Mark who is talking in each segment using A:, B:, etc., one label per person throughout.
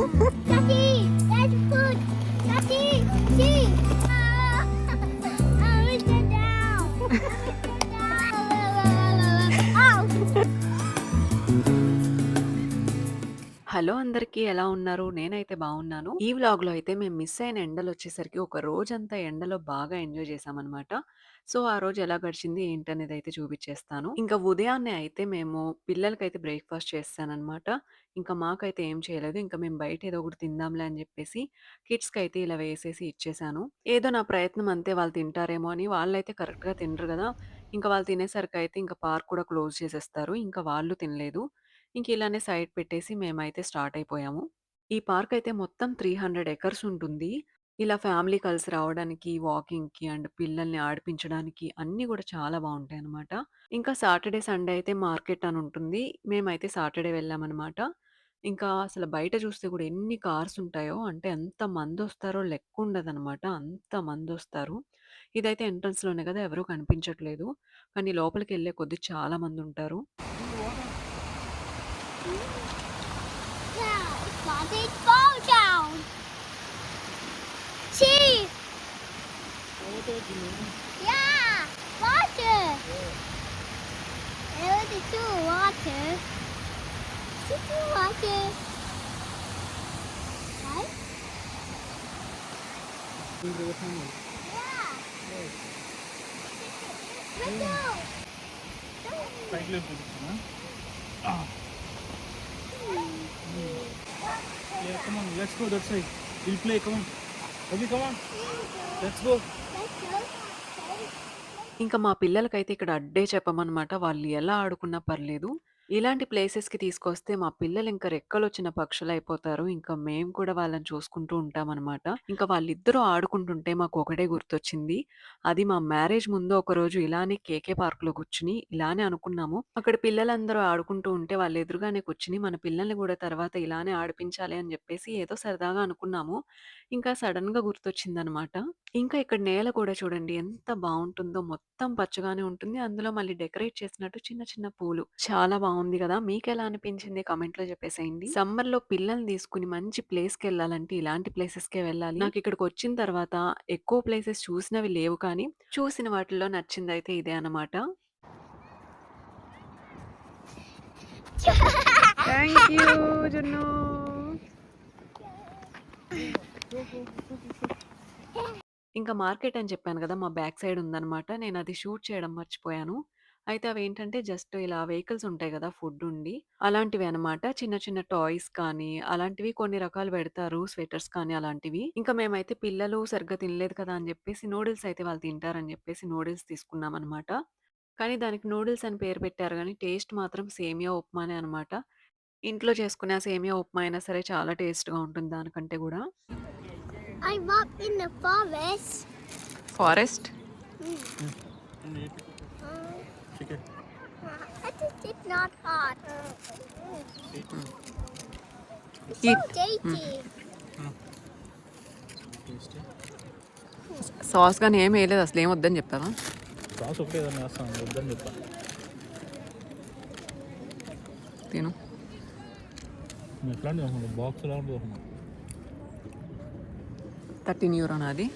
A: Daddy, there's food. Daddy, see. I will sit down. Ow.
B: Hello అందరికీ ఎలా ఉన్నారు? నేనైతే బాగున్నాను. ఈ వ్లాగ్‌లో అయితే మేము మిస్ అయిన ఎండలొచ్చేసరికి ఒక రోజంతా ఎండలో బాగా ఎంజాయ్ చేశామనమాట. సో, ఆ రోజు ఎలా గడిచింది ఏంటనేదైతే చూపిచ్చేస్తాను. ఇంకా ఉదయాన్నే అయితే మేము పిల్లలకైతే బ్రేక్‌ఫాస్ట్ చేసేసాననమాట. ఇంకా మాకైతే ఏం చేయలేదు. ఇంకా మేము బయట ఏదో ఒకటి తిందాంలే అని చెప్పేసి కిడ్స్‌కైతే ఇలా వేసేసి ఇచ్చేసాను. ఏదో నా ప్రయత్నం అంతే వాళ్ళు తింటారేమో అని. వాళ్ళైతే కరెక్ట్‌గా తినరు గదా! ఇంకా వాళ్ళు తినేసరికయితే ఇంక పార్క్ కూడా క్లోజ్ చేసేస్తారు. ఇంకా వాళ్ళు తినలేదు. ఇంక ఇలానే సైడ్ పెట్టేసి మేమైతే స్టార్ట్ అయిపోయాము. ఈ పార్క్ అయితే మొత్తం 300 ఎకర్స్ ఉంటుంది. ఇలా ఫ్యామిలీ కలిసి రావడానికి, వాకింగ్‌కి అండ్ పిల్లల్ని ఆడిపించడానికి అన్నీ గూడా చాలా బావుంటాయన్నమాట. ఇంకా సాటర్‌డే, సండే అయితే మార్కెట్ అని ఉంటుంది. మేమైతే సాటర్‌డే వెళ్ళామన్నమాట. ఇంకా అసలు బయట చూస్తే గూడా ఎన్ని కార్స్ ఉంటాయో అంటే ఎంత మందొస్తారో లెక్కుండదనమాట. అంత మందొస్తారు. ఇదైతే ఎంట్రన్స్‌లోనే గదా! ఎవరు కనిపించట్లేదు. కానీ లోపలికెళ్ళే కొద్దీ చాలా మందుంటారు.
A: Now, Daddy, fall down. See. Yeah, water. There was the two water. See the water. Right? Yeah. Let's go.
C: Yeah, come on, let's go that side. We'll play, come on. Okay, come on. Let's go.
A: Let's go.
B: ఇంక మా పిల్లలకైతే ఇక్కడ అడ్డే చెప్పమనమాట. వాళ్ళు ఎలా ఆడుకున్నా పర్లేదు. ఇలాంటి ప్లేసెస్‌కి తీసుకొస్తే మా పిల్లలింక రెక్కలొచ్చిన పక్షులయిపోతారు. ఇంక మేము కూడా వాళ్ళని చూసుకుంటూ ఉంటామనమాట. ఇంక వాళ్ళిద్దరూ ఆడుకుంటుంటే మాకొకటే గుర్తొచ్చింది. అది మా మ్యారేజ్ ముందు ఒకరోజు ఇలానే కేకే పార్క్‌లో కూర్చొని ఇలానే అనుకున్నాము. అక్కడ పిల్లలందరూ ఆడుకుంటూ ఉంటే వాళ్ళ ఎదురుగానే కూర్చొని మన పిల్లల్ని గూడా తర్వాత ఇలానే ఆడిపించాలి అని జెప్పేసి ఏదో సరదాగా అనుకున్నాము. ఇంకా సడెన్‌గా గుర్తొచ్చిందనమాట. ఇంకా ఇక్కడ నేల కూడా చూడండి ఎంత బావుంటుందో. మొత్తం పచ్చగానే ఉంటుంది. అందులో మళ్ళీ డెకరేట్ చేసినట్టు చిన్న చిన్న పూలు. చాలా బావుంది గదా! మీకెలా అనిపించింది కామెంట్‌లో చెప్పేసేయండి. సమ్మర్‌లో పిల్లల్ని తీసుకొని మంచి ప్లేస్‌కెళ్ళాలంటే ఇలాంటి ప్లేసెస్‌కే వెళ్ళాలి. నాకిక్కడికొచ్చిన తర్వాత ఎక్కువ ప్లేసెస్ చూసినవి లేవు కానీ, చూసిన వాటిల్లో నచ్చిందయితే ఇదే అనమాట. థాంక్ యూ జున్ను. ఇంకా మార్కెట్ అని చెప్పాను గదా! మా బ్యాక్ సైడ్ ఉందనమాట. నేనది షూట్ చేయడం మర్చిపోయాను. అయితే అవేంటంటే జస్ట్ ఇలా వెహికల్స్ ఉంటాయి గదా! ఫుడ్డుండి. అలాంటివే అనమాట. చిన్న చిన్న టాయ్స్ కానీ, అలాంటివి కొన్ని రకాలు పెడతారు. స్వెటర్స్ కానీ అలాంటివి. ఇంకా మేమైతే పిల్లలు సరిగ్గా తినలేదు కదా! అని జెప్పేసి నూడిల్స్ అయితే వాళ్ళు తింటారని జెప్పేసి నూడిల్స్ తీసుకున్నామనమాట. కానీ దానికి నూడిల్స్ అని పేరు పెట్టారు గానీ టేస్ట్ మాత్రం సేమియా ఉప్మానే అనమాట. ఇంట్లో చేసుకునే ఆ సేమియా ఉప్మా అయినా సరే చాలా టేస్ట్‌గా ఉంటుంది దానికంటే గూడా.
A: I walked in the forest.
B: Forest
C: Chicken.
A: I think it's not hot. It's so
B: eat.
A: tasty.
C: Taste.
B: Sauce గాని ఏమి ఎయలేదు అసలేం వద్దని చెప్పావా?
C: సాస్ ఒకటే ఏదైనా వేస్తాను వద్దని చెప్పాను.
B: తిను.
C: నువ్వు ఎట్లాంటివి వస్తున్నావు బాక్స్ లాంటివి వస్తున్నావు.
B: 13 యూరోనా అది?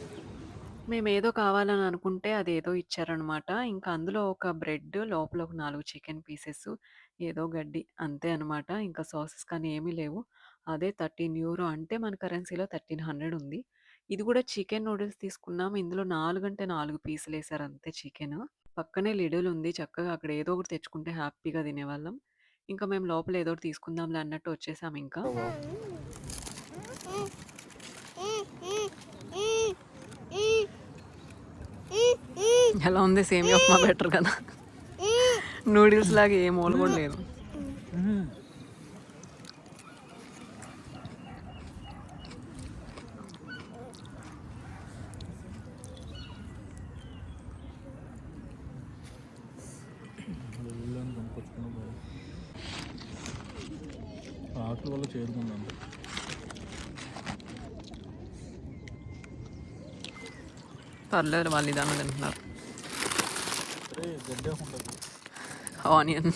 B: మేమేదో కావాలని అనుకుంటే అదేదో ఇచ్చారనమాట. ఇంకా అందులో ఒక బ్రెడ్, లోపల ఒక 4 చికెన్ పీసెస్, ఏదో గడ్డి అంతే అనమాట. ఇంకా సాసెస్ కానీ ఏమీ లేవు. అదే 13 యూరో అంటే మన కరెన్సీలో 1300 ఉంది. ఇది కూడా చికెన్ నూడిల్స్ తీసుకున్నాం. ఇందులో 4 అంటే 4 పీసులేసారు అంతే చికెను. పక్కనే లిడిల్ ఉంది. చక్కగా అక్కడ ఏదో ఒకటి తెచ్చుకుంటే హ్యాపీగా తినేవాళ్ళం. ఇంకా మేము లోపల ఏదో ఒకటి తీసుకుందాంలే అన్నట్టు వచ్చేసామింకా. ఎలా ఉంది? సేమియా ఉప్మా బెటర్ కదా! నూడిల్స్ లాగా ఏ మూల కూడా లేదు.
C: వెళ్ళాను కొనుక్కొచ్చుకున్నా బాగా ఆకుల వల్ల చేరుకున్నాను.
B: పర్లేదు వాళ్ళు నిదానంగా తింటున్నారు.
C: అరే గడ్డే ఉంటుంది.
B: ఆనియన్.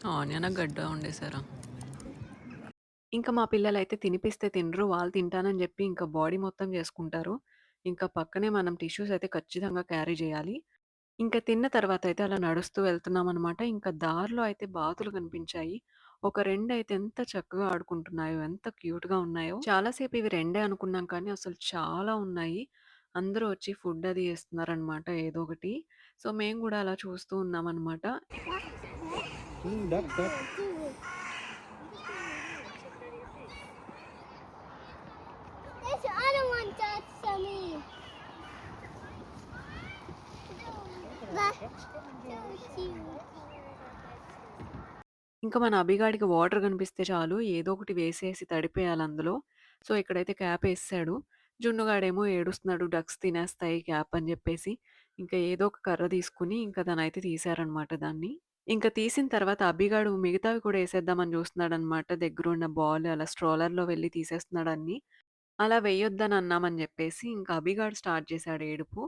B: ఆనియన్ గడ్డ వండేసారా? ఇంకా మా పిల్లలైతే తినిపిస్తే తినరు. వాళ్ళు తింటానని జెప్పి ఇంకా బాడీ మొత్తం జేసుకుంటారు. ఇంకా పక్కనే మనం టిష్యూస్ అయితే ఖచ్చితంగా క్యారీ జేయాలి. ఇంక తిన్న తర్వాతయితే అలా నడుస్తూ వెళ్తున్నామనమాట. ఇంకా దారిలో అయితే బాతులు కనిపించాయి. ఒక రెండయితే ఎంత చక్కగా ఆడుకుంటున్నాయో, ఎంత క్యూట్‌గా ఉన్నాయో. చాలా సేపు ఇవి రెండే అనుకున్నాం కానీ అసలు చాలా ఉన్నాయి. అందరూ వచ్చి ఫుడ్ అది ఇస్తున్నారనమాట ఏదో ఒకటి. సో, మేము గూడా అలా చూస్తూ ఉన్నామనమాట.
C: Duck, duck.
A: There's the other one that's me. But so cute.
B: ఇంకా మన అభిగాడికి వాటర్ కనిపిస్తే చాలు ఏదో ఒకటి వేసేసి తడిపేయాలి అందులో. సో, ఇక్కడైతే క్యాప్ ఏసేసాడు. జున్నుగాడేమో ఏడుస్తున్నాడు డక్స్ తినేస్తాయి క్యాప్ అని జెప్పేసి. ఇంకా ఏదో ఒక కర్ర తీసుకొని ఇంకా తనైతే తీశారనమాట దాన్ని. ఇంక తీసిన తర్వాత అభిగాడు మిగతావి కూడా ఏసేద్దామని జూస్తున్నాడనమాట. దగ్గరున్న బాల్ అలా స్ట్రోలర్‌లో వెళ్లి తీసేస్తున్నాడు అన్నీ. అలా వేయొద్దని అన్నామని జెప్పేసి ఇంకా అభిగాడు స్టార్ట్ చేశాడు ఏడుపు.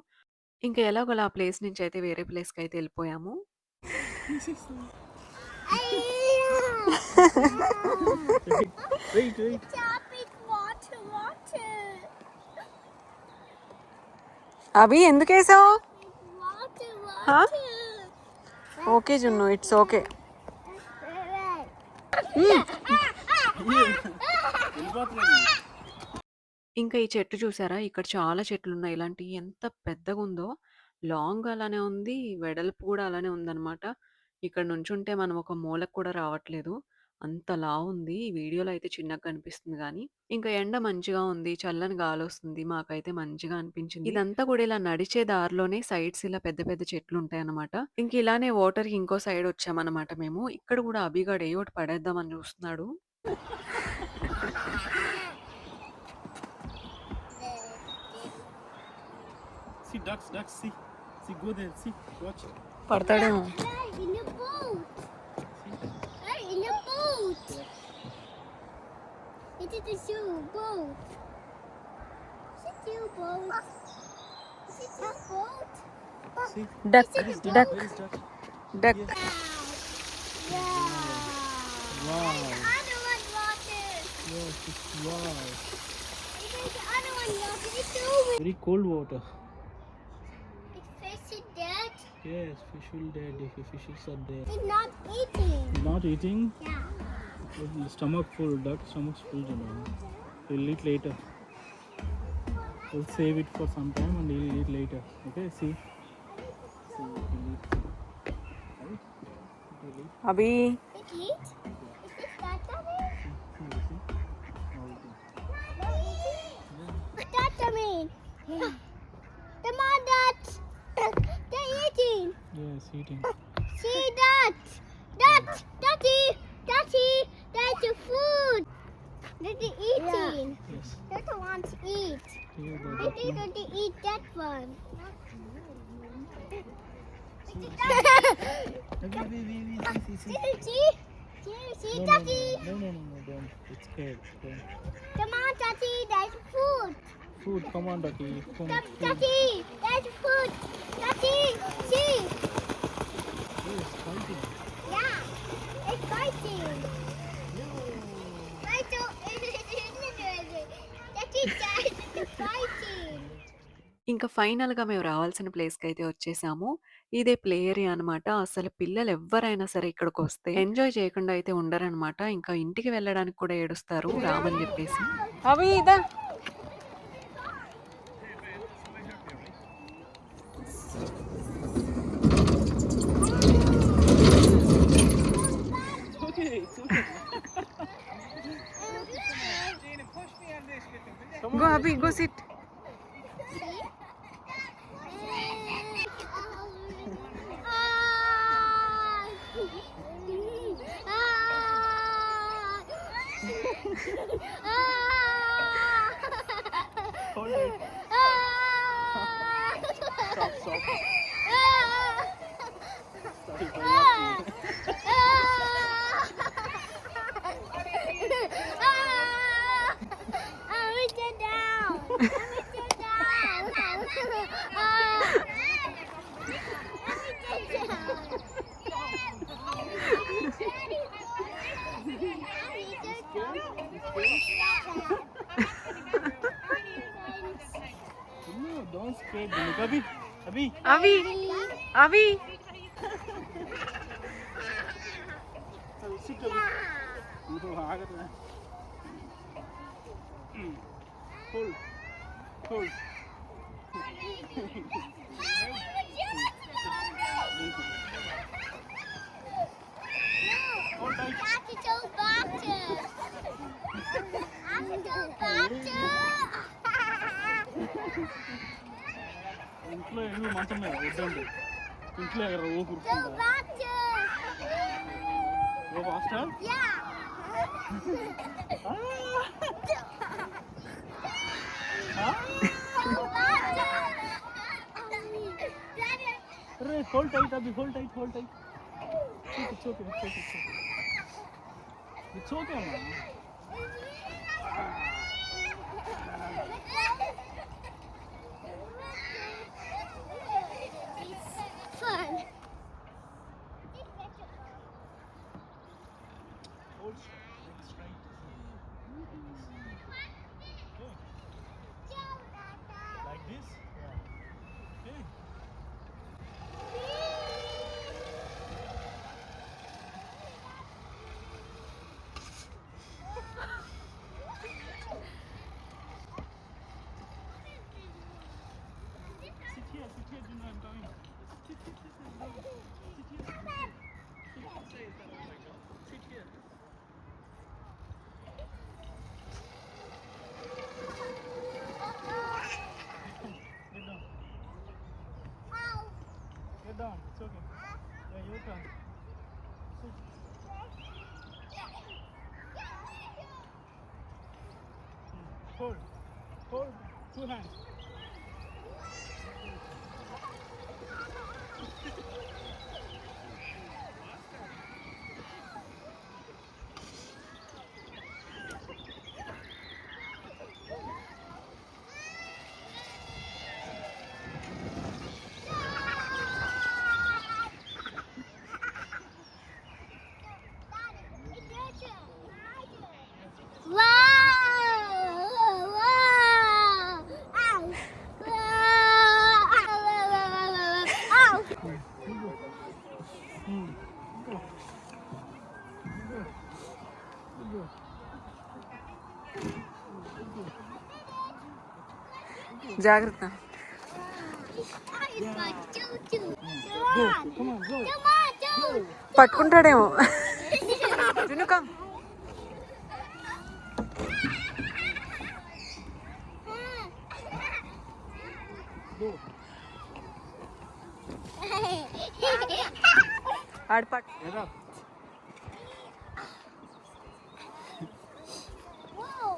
B: ఇంక ఎలాగోలా ఆ ప్లేస్ నుంచయితే వేరే ప్లేస్‌కయితే ఎళ్ళిపోయాము.
C: Wait, wait.
A: Topic water, water.
B: అభి ఎందుకేసావు?
A: Water,
B: Huh?
A: water.
B: ఓకే జున్ను. It's okay. ఇంకా ఈ చెట్టు చూసారా? ఇక్కడ చాలా చెట్లున్నాయి. ఇలాంటియి ఎంత పెద్దగుందో. లాంగ్ అలానే ఉంది. వెడల్పు గూడా అలానే ఉందనమాట. ఇక్కడ నుంచుంటే మనం ఒక మూలకు కూడా రావట్లేదు. అంత లావుంది. ఈ వీడియోలో అయితే చిన్నగా కనిపిస్తుంది గానీ. ఇంకా ఎండ మంచిగా ఉంది. చల్లని గాలొస్తుంది. మాకైతే మంచిగా అనిపించింది. ఇదంతా కూడా ఇలా నడిచే దారిలోనే సైడ్స్ ఇలా పెద్ద పెద్ద చెట్లుంటాయనమాట. ఇంక ఇలానే వాటర్‌కి ఇంకో సైడ్ వచ్చామనమాట మేము. ఇక్కడ గూడా అభిగాడు ఏయోటి పడేద్దామని చూస్తున్నాడు.
C: See ducks, ducks. See, see, go there. See, watch.
B: పడతాడేమో.
A: Hey, in the boat. Hey, in the boat. It is the shoe boat. Is it your boat? Is it your boat?
C: See,
B: duck.
C: where is duck?
B: Duck.
C: Where is duck?
B: Duck.
A: Yeah.
C: Wow.
A: Other one water.
C: Yes, wow.
A: It is the other one water. It's over.
C: Very cold water.
A: It's facing dead.
C: Yes, fish will dead if the fishes are there.
A: It's not eating.
C: Not eating.
A: Yeah.
C: Stomach full. Duck stomach's full, you know. We'll eat later. We'll save it for some time and we'll eat later. Okay, see. See, we'll eat. Right? We'll eat.
B: Abhi
A: It eat? Is it that way?
C: See, see. Now eating.
A: No eating? That's a mean. Come on, that. They're eating.
C: Yes, eating.
A: See that? Daddy, that's the food. Daddy eating.
C: Yes.
A: Daddy wants to eat.
C: Here the
A: I think
C: duck.
A: Daddy eat that one.
C: See.
A: See,
C: No,
A: Daddy.
C: no, don't. It's scared. Don't.
A: Come on, Daddy, that's food.
C: Food, come on, ducky. Come on, food.
A: Daddy, that's food. Daddy, see.
C: Yes, fighting.
A: Yeah, it's fighting. Right, so that's fighting.
B: ఇంకా ఫైనల్‌గా మేము రావాల్సిన ప్లేస్‌కైతే వచ్చేసాము. ఇదే play area అనమాట. అసలు పిల్లలెవ్వరైనా సరే ఇక్కడికొస్తే enjoy చేయకుండా అయితే ఉండరనమాట. ఇంకా ఇంటికి వెళ్ళడానికి కూడా ఏడుస్తారు రామని జెప్పేసి. అవి ఇదా go Abhi go SIT.
C: Hold it. Stop, stop. Okay, look, Abhi. Abhi.
B: అవి అవి
C: Sit, Abhi. No, आगत है. Hold. Hold. Hold tight. ఇంట్లో ఏమో మంచం మీద వద్దండి ఇంట్లో ఎగర ఊపుకుంటా ఓ ఫాస్టర్ అరే hold tight Abhi hold tight it's okay అమ్మా
A: Fun.
C: Hold straight. Like this? Yeah. Okay. Sit here, Gino, I'm coming. Sit here. Sit here. Get down. It's okay. Yeah, your turn. Sit. Hold. Two hands.
B: జాగ్రత్త
C: Go. Come on, go.
B: పట్టుకుంటాడేమో జున్ను come
C: Go.
B: ఆడు పట్
C: Get up.
A: Whoa.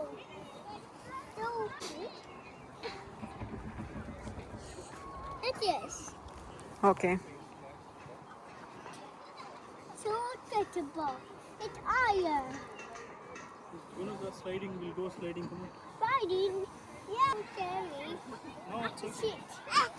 A: It is.
B: Okay
A: So touchable. It's iron.
C: One of the sliding will go sliding. Come on.
A: Fighting. Yeah, Jerry.
C: No, it's okay.
A: Shit.